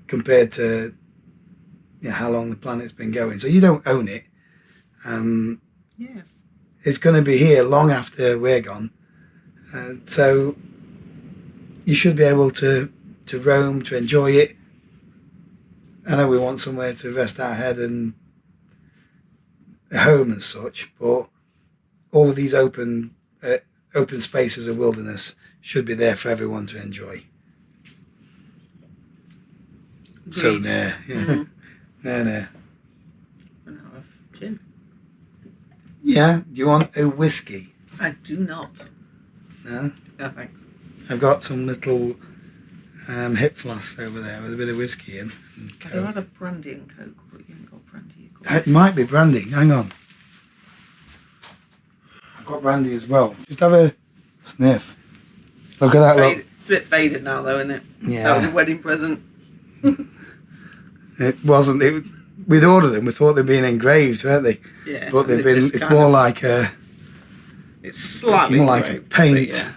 Compared to how long the planet's been going. So you don't own it. It's going to be here long after we're gone. So you should be able to roam, to enjoy it. I know we want somewhere to rest our head and a home and such, but all of these open spaces of wilderness should be there for everyone to enjoy. Agreed. So there, yeah. There. And I'll have gin. Yeah, do you want a whiskey? I do not. No? No, thanks. I've got some little hip flasks over there with a bit of whiskey in. I'd have had a brandy and coke, but you haven't got brandy. It might be brandy, hang on. I've got brandy as well. Just have a sniff. Look at that, look. It's a bit faded now though, isn't it? Yeah. That was a wedding present. It wasn't. We'd ordered them. We thought they'd been engraved, weren't they? Yeah. But they've been. It's more like a. It's slightly more like a paint. Yeah.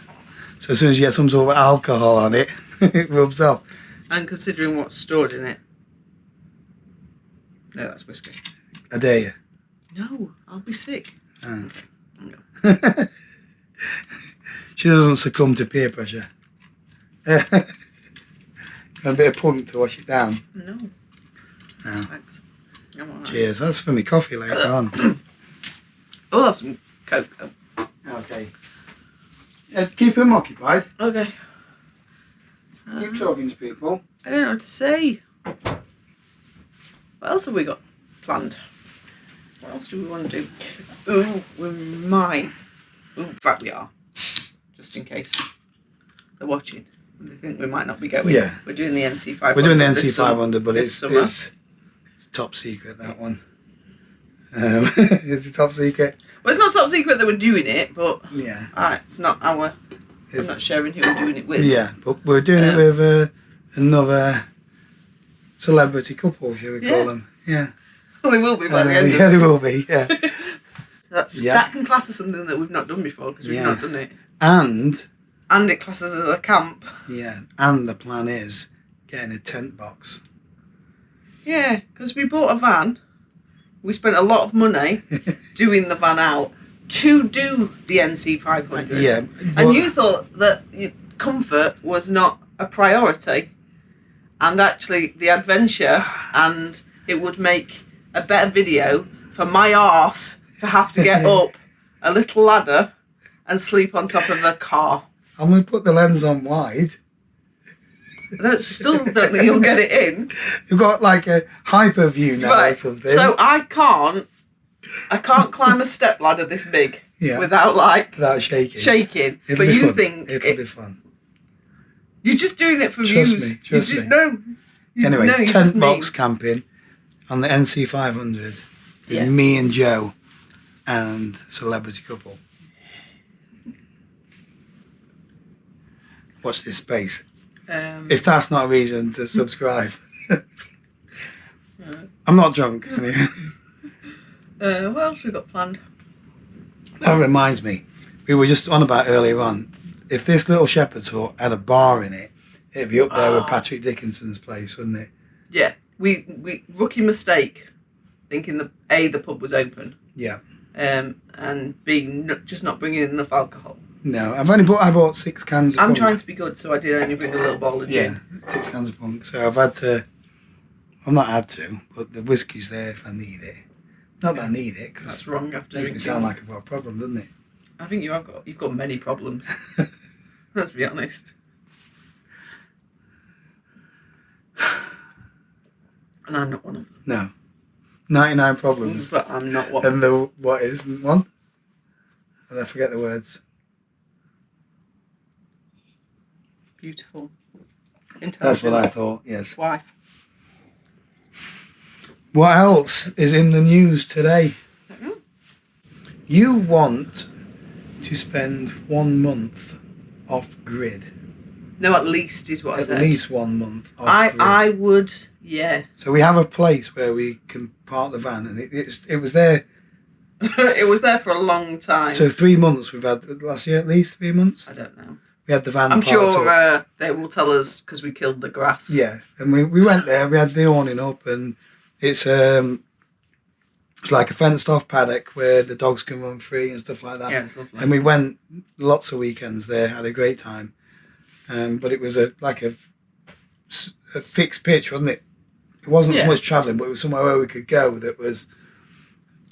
So as soon as you get some sort of alcohol on it, it rubs off. And considering what's stored in it. No, that's whiskey. I dare you. No, I'll be sick. Oh. No. She doesn't succumb to peer pressure. A bit of punk to wash it down. No. No. Thanks. I'm all right. Cheers. That's for me coffee later on. I'll have some coke though. Okay. Keep him occupied. Okay. Keep talking to people. I don't know what to say. What else have we got planned? What else do we want to do? Oh, we might. In fact, we are. Just in case they're watching. They think we might not be going. Yeah. We're doing the NC500. We're doing the NC500, but it's it's top secret, that one. It's a top secret. Well, it's not top secret that we're doing it, but yeah, it's not our. I'm not sharing who we're doing it with. Yeah, but we're doing it with another celebrity couple, shall we call them? Yeah. Well, they will be by the end of yeah, they will be, yeah. That can class as something that we've not done before because we've not done it. And it classes as a camp. Yeah, and the plan is getting a tent box. Yeah, because we bought a van. We spent a lot of money doing the van out to do the NC500. Yeah. And you thought that comfort was not a priority. And actually the adventure, and it would make a better video for my arse to have to get up a little ladder and sleep on top of a car. I'm going to put the lens on wide. I still don't think you'll get it in. You've got like a hyper view now or something. So I can't climb a step ladder this big without shaking. It'll be fun. It'll be fun. You're just doing it for Trust views. Me, trust me. Anyway, tent box camping on the NC500 with me and Joe and celebrity couple. Watch this space. If that's not a reason to subscribe. I'm not drunk. Anyway. What else we got planned? That reminds me. We were just on about earlier on. if this little shepherd's hut had a bar in it, it'd be up there with Oh. Patrick Dickinson's place, wouldn't it? Yeah, we rookie mistake, thinking the pub was open, Yeah. and B, just not bringing in enough alcohol. No, I bought 6 cans of I'm punk. trying to be good, so I did only bring a little bottle of Yeah, gin. 6 cans of punk. So I've had to. I've not had to, but the whiskey's there if I need it. Not that I need it, because That's wrong after makes me drinking. sound like I've got a problem, doesn't it? I think you've got many problems. Let's be honest. And I'm not one of them. No. 99 problems. But I'm not one. And the what isn't one? And I forget the words. Beautiful. That's what I thought, yes. Why? What else is in the news today? Don't know. You want to spend 1 month off grid. No, at least is what I At said. least 1 month off grid. I would, yeah. So we have a place where we can park the van, and it was there. It was there for a long time. So 3 months we've had last year, at least 3 months. I don't know. We had the van. I'm parked sure up. they will tell us because we killed the grass. Yeah, and we went there. We had the awning up, and it's like a fenced off paddock where the dogs can run free and stuff like that. Yeah, it's lovely. And we went lots of weekends there, had a great time. But it was like a fixed pitch, wasn't it? It wasn't so much travelling, but it was somewhere where we could go that was.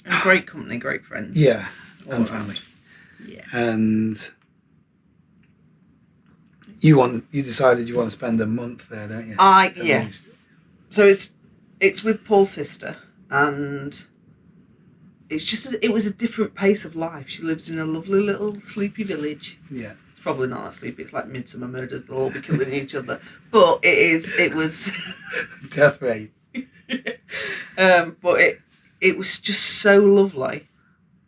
And great company, great friends. Yeah, all and around. family. Yeah. And you decided you want to spend a month there, don't you? At Yeah. least. So it's with Paul's sister, and it's just it was a different pace of life. She lives in a lovely little sleepy village. Yeah. It's probably not that sleepy. It's like Midsummer Murders. They'll all be killing each other. But it was. Death rate. But it was just so lovely,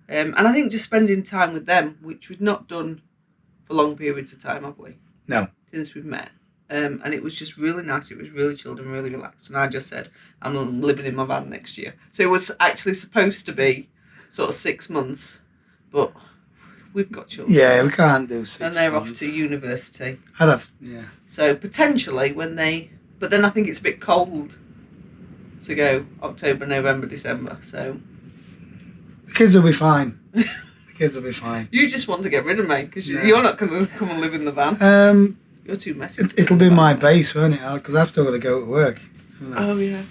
and I think just spending time with them, which we've not done for long periods of time, have we? No. Since we've met. And it was just really nice. It was really chilled and really relaxed. And I just said, I'm living in my van next year. So it was actually supposed to be sort of 6 months, but we've got children. Yeah, we can't do 6 And they're months. off to university. Yeah. So potentially but then I think it's a bit cold to go October, November, December. So The kids will be fine. The kids will be fine. you just want to get rid of me because No. you're not going to come and live in the van. You're too messy. to live It'll in be the my van. base, won't it, Al? Because I've still got to go to work. haven't I? Oh yeah.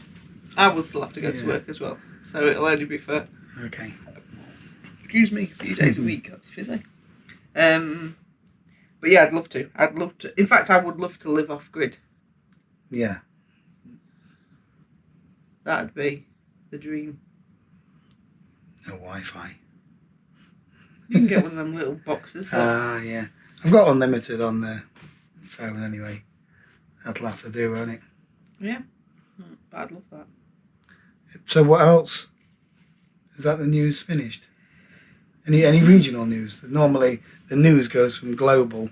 I will still have to go to Yeah. work as well. So it'll only be for Okay. excuse me, a few days a week. That's fizzy. But yeah, I'd love to. In fact, I would love to live off grid. Yeah. That'd be the dream. No Wi-Fi. You can get one of them little boxes. Yeah. I've got unlimited on the phone anyway. That'll have to do, won't it? Yeah. But I'd love that. So what else? Is that the news finished? Any regional news? Normally the news goes from global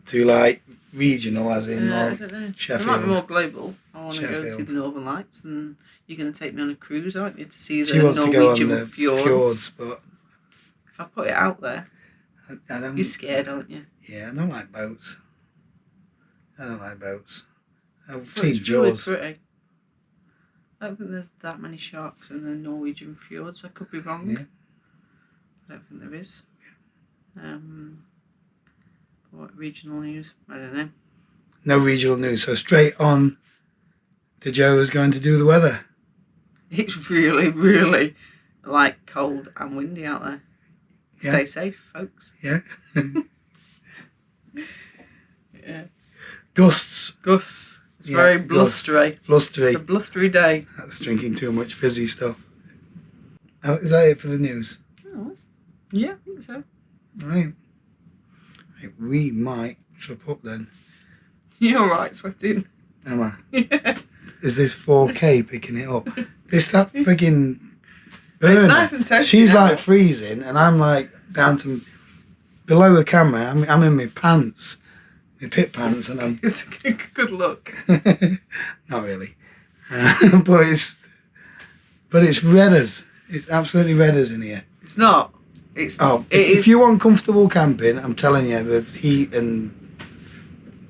to like regional, as in I like don't know. It might be Sheffield. more global. I want to go and see Sheffield. the Northern Lights, and you're going to take me on a cruise, aren't you, to see She the wants to go on Norwegian the fjords. but If I put it out there, I don't. you're scared, aren't you? Yeah, I don't like boats. I've But seen it's really Jaws. pretty. I don't think there's that many sharks in the Norwegian fjords. I could be wrong. Yeah. I don't think there is. What regional news? I don't know. No regional news. So straight on to Joe is going to do the weather. It's really, really like cold and windy out there. Yeah. Stay safe, folks. Yeah. Yeah. Gusts. Gus. It's Yeah, very Gus. blustery. Blustery. It's a blustery day. That's drinking too much fizzy stuff. Oh, is that it for the news? Oh. Yeah, I think so. Right. We might trip up then. You're right, sweating. Am I? Yeah. Is this 4K picking it up? It's that friggin' burner. It's nice and toasty She's now. like freezing and I'm like down to below the camera. I'm in my pants, my pit pants, and I'm It's a good look. not really, but it's red as it's absolutely red as in here. It's not. It's if you want comfortable camping, I'm telling you, the heat and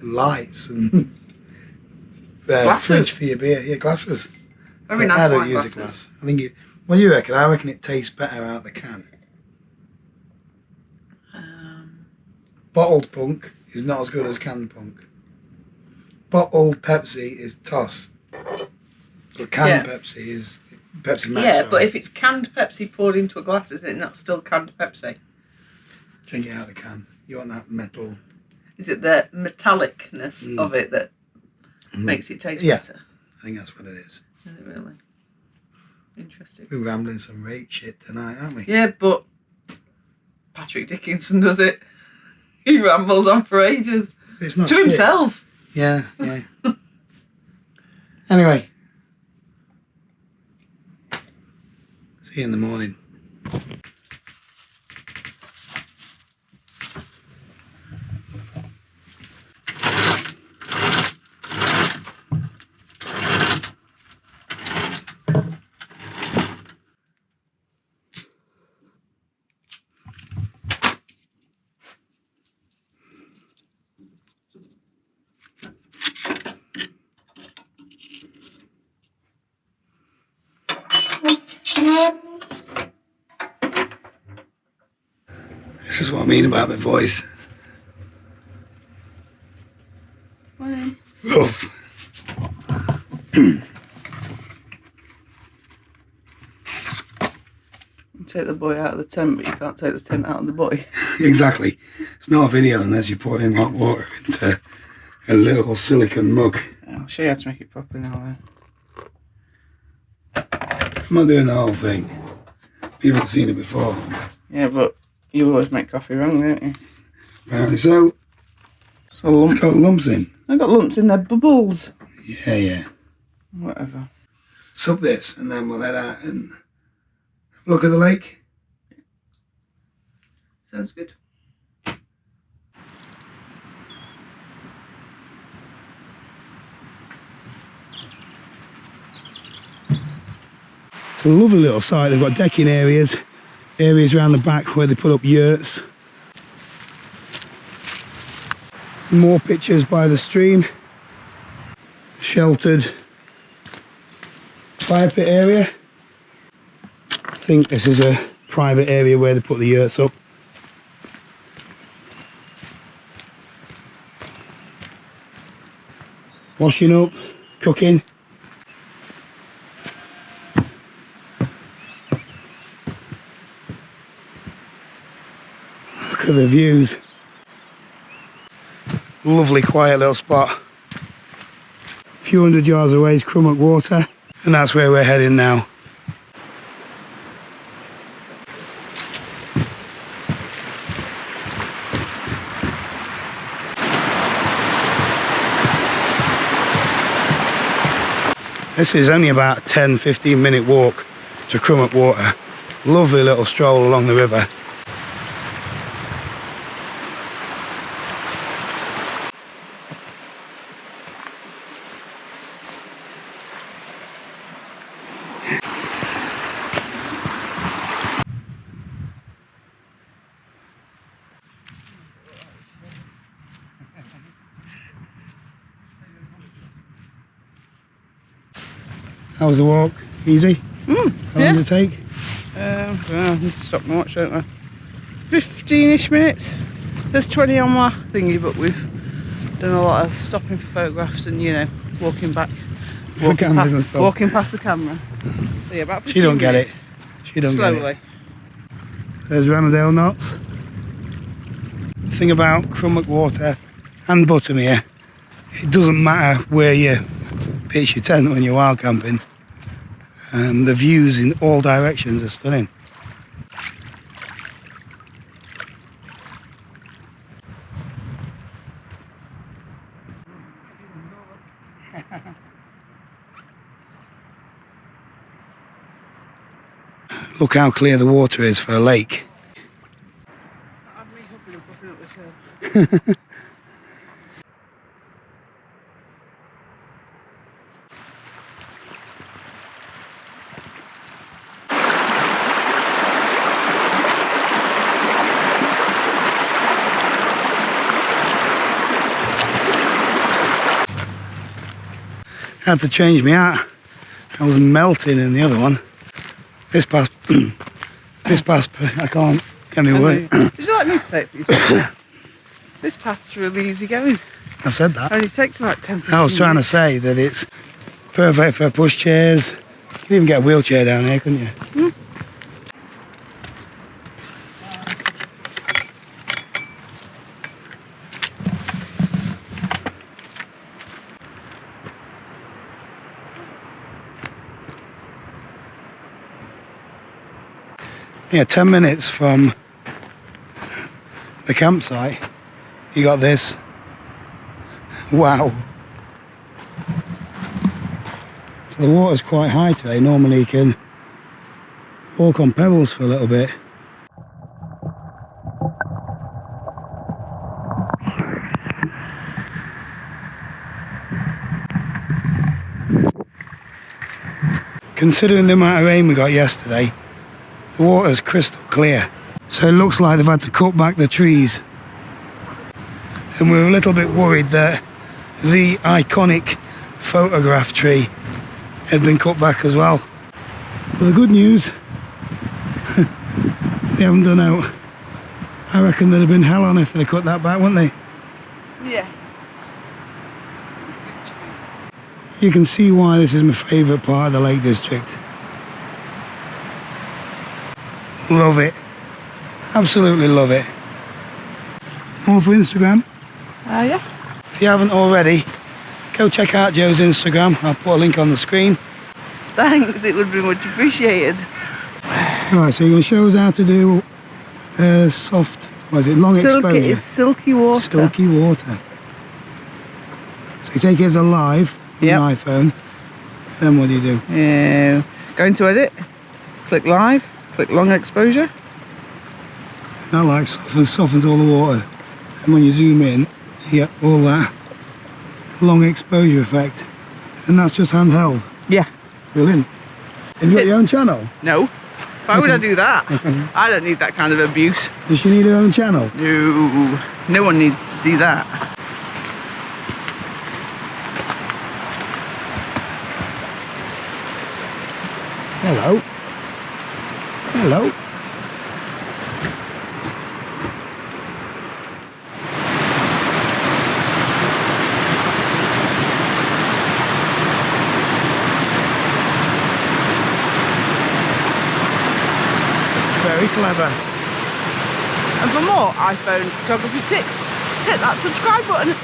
lights and fridge for your beer. Yeah, glasses. Very nice I don't wine use glasses. a glass. I think it. What do you reckon? I reckon it tastes better out the can. Bottled punk is not as good as canned punk. Bottled Pepsi is toss. But canned Pepsi is Pepsi Max. Yeah, but if it's canned Pepsi poured into a glass, is it not still canned Pepsi? Drink it out of the can. You want that metal. Is it the metallicness of it that makes it taste better? I think that's what it is. Is it really? Interesting. We're rambling some rake shit tonight, aren't we? Yeah, but Patrick Dickinson does it. He rambles on for ages. It's not to shit. Himself. Yeah. Anyway. See you in the morning. This is what I mean about my voice. Rough. You take the boy out of the tent, but you can't take the tent out of the boy. Exactly. It's not a video unless you pour in hot water into a little silicone mug. I'll show you how to make it properly now. I'm not doing the whole thing. People have seen it before. Yeah, but you always make coffee wrong, don't you? Apparently so. So It's got lumps in. I've got lumps in their bubbles. Yeah. Whatever. Sup this and then we'll head out and look at the lake. Sounds good. It's a lovely little site. They've got decking areas around the back where they put up yurts. More pictures by the stream. Sheltered fire pit area. I think this is a private area where they put the yurts up. Washing up, cooking. Look at the views. Lovely quiet little spot. A few hundred yards away is Crummock Water, and that's where we're heading now. This is only about a 10-15 minute walk to Crummock Water. Lovely little stroll along the river. How was the walk? Easy? How long did it take? Well, I need to stop my watch, don't I? 15-ish minutes. There's 20 on my thingy, but we've done a lot of stopping for photographs and, you know, walking back. For cameras and stuff. Walking past the camera. So yeah, about 15 She don't get minutes. it. She don't Slowly. get it. There's Ranadale knots. The thing about Crummock Water and Buttermere, it doesn't matter where you pitch your tent when you're wild camping. The views in all directions are stunning. Look how clear the water is for a lake. Had to change me out. I was melting in the other one. This path, I can't get me work. Would you like me to say it, please? This path's really easy going. I said that. Only takes about 10 I was trying to say that it's perfect for pushchairs. You can even get a wheelchair down here, couldn't you? Yeah, 10 minutes from the campsite, you got this. Wow. So the water's quite high today. Normally you can walk on pebbles for a little bit. Considering the amount of rain we got yesterday, the water's crystal clear. So it looks like they've had to cut back the trees. And we're a little bit worried that the iconic photograph tree has been cut back as well. But the good news, they haven't done out. I reckon there'd have been hell on if they'd cut that back, wouldn't they? Yeah. It's a good tree. You can see why this is my favourite part of the Lake District. Love it. Absolutely love it. More for Instagram? Yeah. If you haven't already, go check out Joe's Instagram. I'll put a link on the screen. Thanks, it would be much appreciated. Right, so you're going to show us how to do soft, what is it, long exposure? It's silky water. Silky water. So you take it as a live on Yep. an iPhone, then what do you do? Yeah. Go into edit, click live, click long exposure. That like softens all the water. And when you zoom in, you get all that long exposure effect. And that's just handheld. Yeah. Brilliant. Have you got your own channel? No. Why would I do that? I don't need that kind of abuse. Does she need her own channel? No. No one needs to see that. Hello. Hello. Very clever. And for more iPhone photography tips, hit that subscribe button.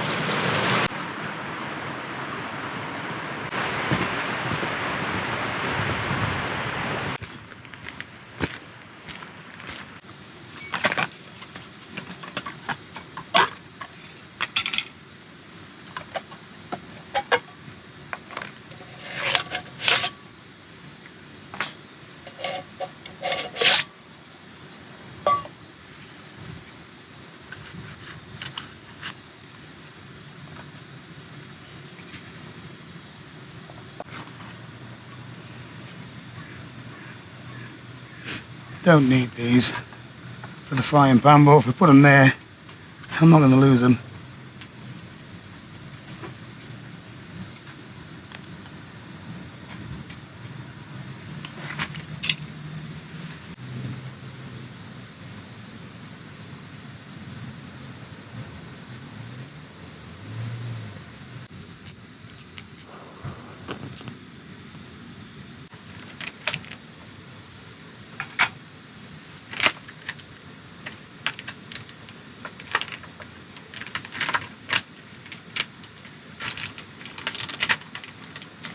Don't need these for the frying pan, but if we put them there, I'm not going to lose them.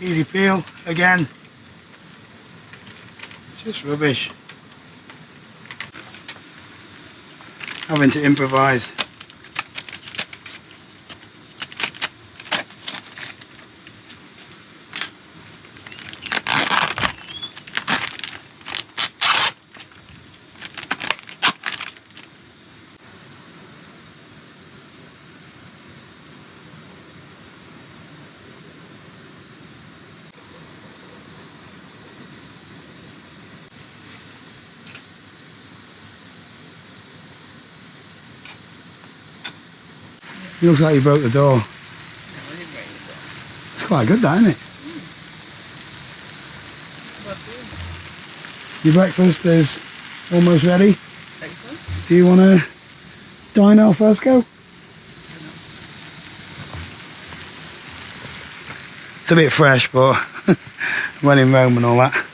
Easy peel again. It's just rubbish. Having to improvise. It looks like you broke the door. It's quite good, that, isn't it? Your breakfast is almost ready. Excellent. Do you want to dine al fresco? It's a bit fresh, but when in Rome and all that.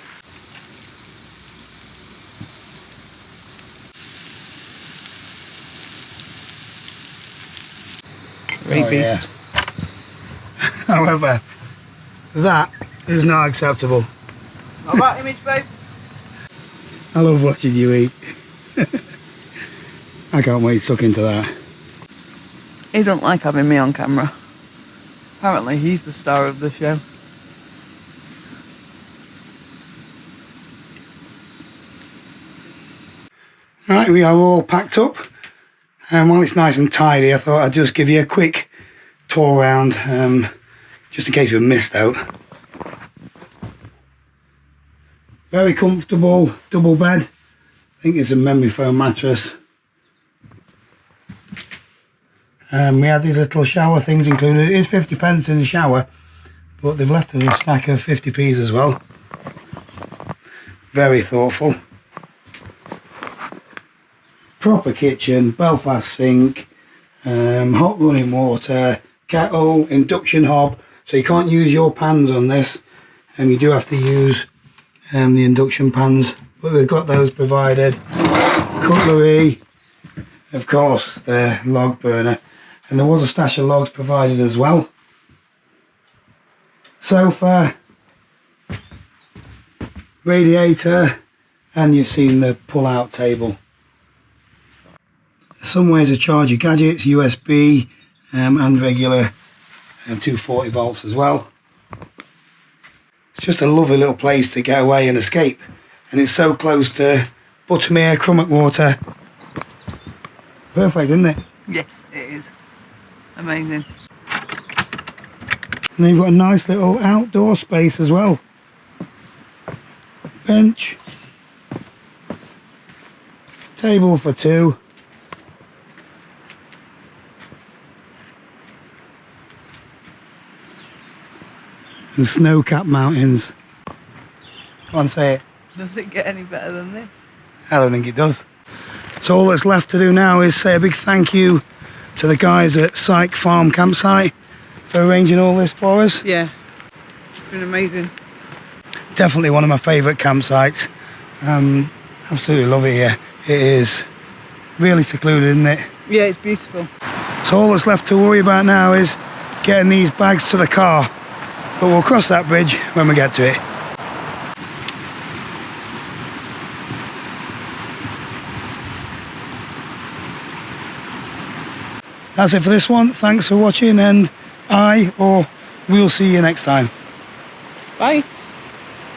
Great Oh, yeah. beast. However, that is not acceptable. Not about image, babe. I love watching you eat. I can't wait to suck into that. He don't like having me on camera. Apparently he's the star of the show. Right, we are all packed up. And while it's nice and tidy, I thought I'd just give you a quick tour around, just in case you missed out. Very comfortable double bed. I think it's a memory foam mattress. We had these little shower things included. It is 50p in the shower, but they've left us a stack of 50p's as well. Very thoughtful. Proper kitchen, Belfast sink, hot running water, kettle, induction hob. So you can't use your pans on this, and you do have to use the induction pans, but they've got those provided. Cutlery, of course, the log burner, and there was a stash of logs provided as well. Sofa, radiator, and you've seen the pull-out table. Somewhere to charge your gadgets, USB and regular 240 volts as well. It's just a lovely little place to get away and escape, and it's so close to Buttermere, Crummock Water. Perfect, isn't it? Yes, it is. Amazing. And then you've got a nice little outdoor space as well. Bench, table for two. And snow-capped mountains. Go on, say it. Does it get any better than this? I don't think it does. So all that's left to do now is say a big thank you to the guys at Syke Farm Campsite for arranging all this for us. Yeah, it's been amazing. Definitely one of my favourite campsites. Absolutely love it here. It is really secluded, isn't it? Yeah, it's beautiful. So all that's left to worry about now is getting these bags to the car. But we'll cross that bridge when we get to it. That's it for this one. Thanks for watching, and we'll see you next time. Bye.